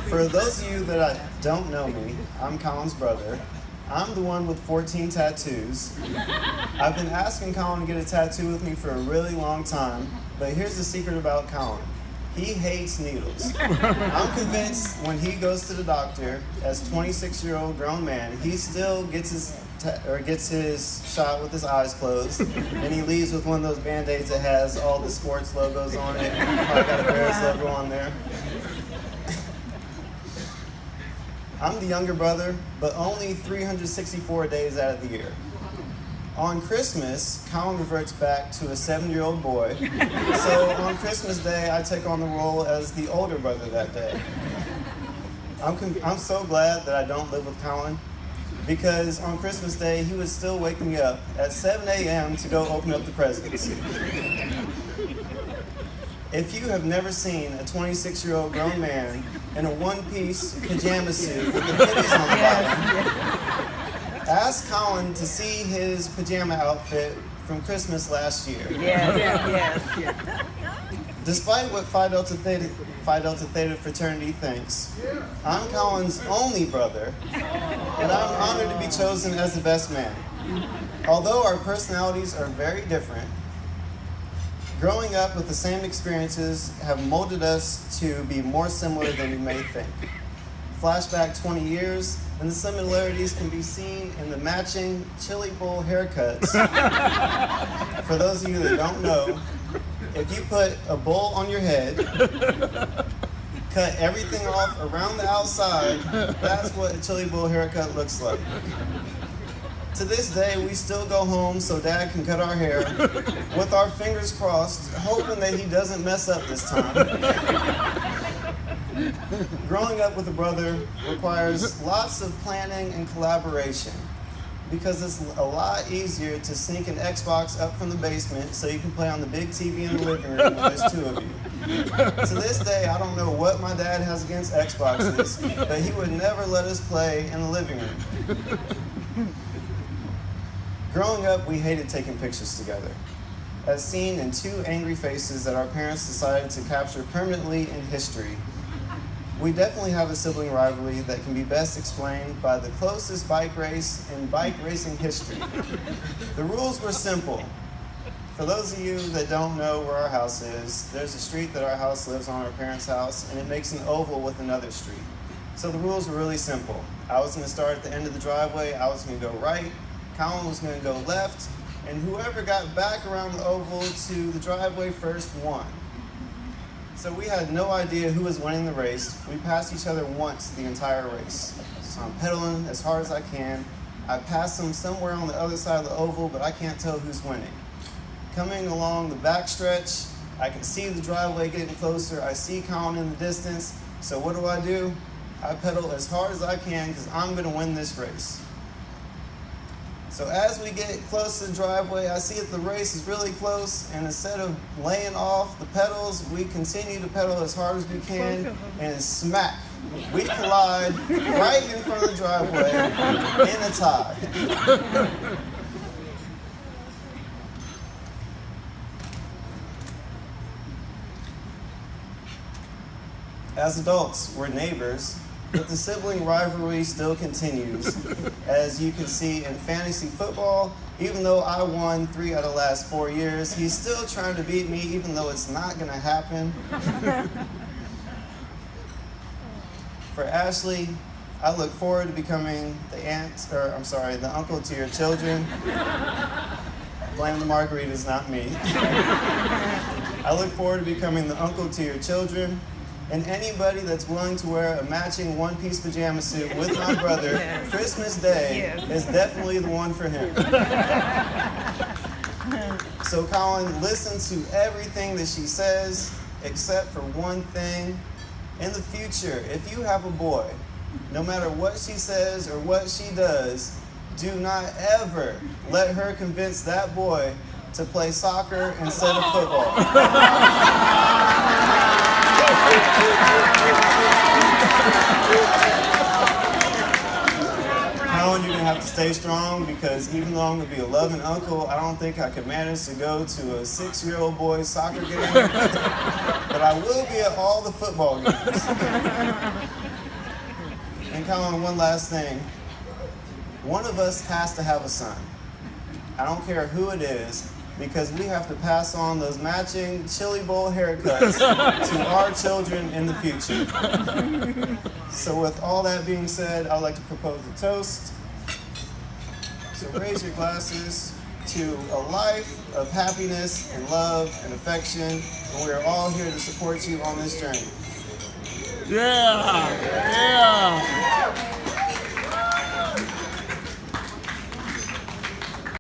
For those of you that don't know me, I'm Colin's brother. I'm the one with 14 tattoos. I've been asking Colin to get a tattoo with me for a really long time, but here's the secret about Colin. He hates needles. I'm convinced when he goes to the doctor as a 26-year-old grown man, he still gets his shot with his eyes closed, and he leaves with one of those Band-Aids that has all the sports logos on it. Probably got a Bears logo on there. I'm the younger brother, but only 364 days out of the year. On Christmas, Colin reverts back to a 7-year-old boy, so on Christmas Day, I take on the role as the older brother that day. I'm so glad that I don't live with Colin, because on Christmas Day, he would still wake me up at 7 a.m. to go open up the presents. If you have never seen a 26-year-old grown man in a one-piece pajama suit with the hoodies on the bottom, ask Colin to see his pajama outfit from Christmas last year. Yes. Despite what Phi Delta Theta fraternity thinks, I'm Colin's only brother, and I'm honored to be chosen as the best man. Although our personalities are very different, growing up with the same experiences have molded us to be more similar than you may think. Flashback 20 years, and the similarities can be seen in the matching chili bowl haircuts. For those of you that don't know, if you put a bowl on your head, cut everything off around the outside, that's what a chili bowl haircut looks like. To this day, we still go home so Dad can cut our hair with our fingers crossed, hoping that he doesn't mess up this time. Growing up with a brother requires lots of planning and collaboration because it's a lot easier to sneak an Xbox up from the basement so you can play on the big TV in the living room when there's two of you. To this day, I don't know what my dad has against Xboxes, but he would never let us play in the living room. Growing up, we hated taking pictures together, as seen in two angry faces that our parents decided to capture permanently in history. We definitely have a sibling rivalry that can be best explained by the closest bike race in bike racing history. The rules were simple. For those of you that don't know where our house is, there's a street that our house lives on, our parents' house, and it makes an oval with another street. So the rules were really simple. I was going to start at the end of the driveway, I was going to go right, Colin was going to go left, and whoever got back around the oval to the driveway first won. So we had no idea who was winning the race. We passed each other once the entire race. So I'm pedaling as hard as I can. I pass him somewhere on the other side of the oval, but I can't tell who's winning. Coming along the back stretch, I can see the driveway getting closer. I see Colin in the distance. So what do? I pedal as hard as I can because I'm going to win this race. So as we get close to the driveway, I see that the race is really close, and instead of laying off the pedals, we continue to pedal as hard as we can, and smack, we collide right in front of the driveway in a tie. As adults, we're neighbors, but the sibling rivalry still continues. As you can see in fantasy football, even though I won 3 out of the last 4 years, he's still trying to beat me even though it's not going to happen. For Ashley, I look forward to becoming the uncle to your children. Blame the margaritas, not me. I look forward to becoming the uncle to your children. And anybody that's willing to wear a matching one-piece pajama suit with my brother, Christmas Day, is definitely the one for him. So Colin, listen to everything that she says, except for one thing. In the future, if you have a boy, no matter what she says or what she does, do not ever let her convince that boy to play soccer instead of football. Colin, you're going to have have to stay strong because even though I'm going to be a loving uncle, I don't think I could manage to go to a 6-year-old boy's soccer game. But I will be at all the football games. And Colin, one last thing. One of us has to have a son. I don't care who it is, because we have to pass on those matching chili bowl haircuts to our children in the future. So with all that being said, I'd like to propose a toast. So raise your glasses to a life of happiness and love and affection, and we are all here to support you on this journey. Yeah! Yeah!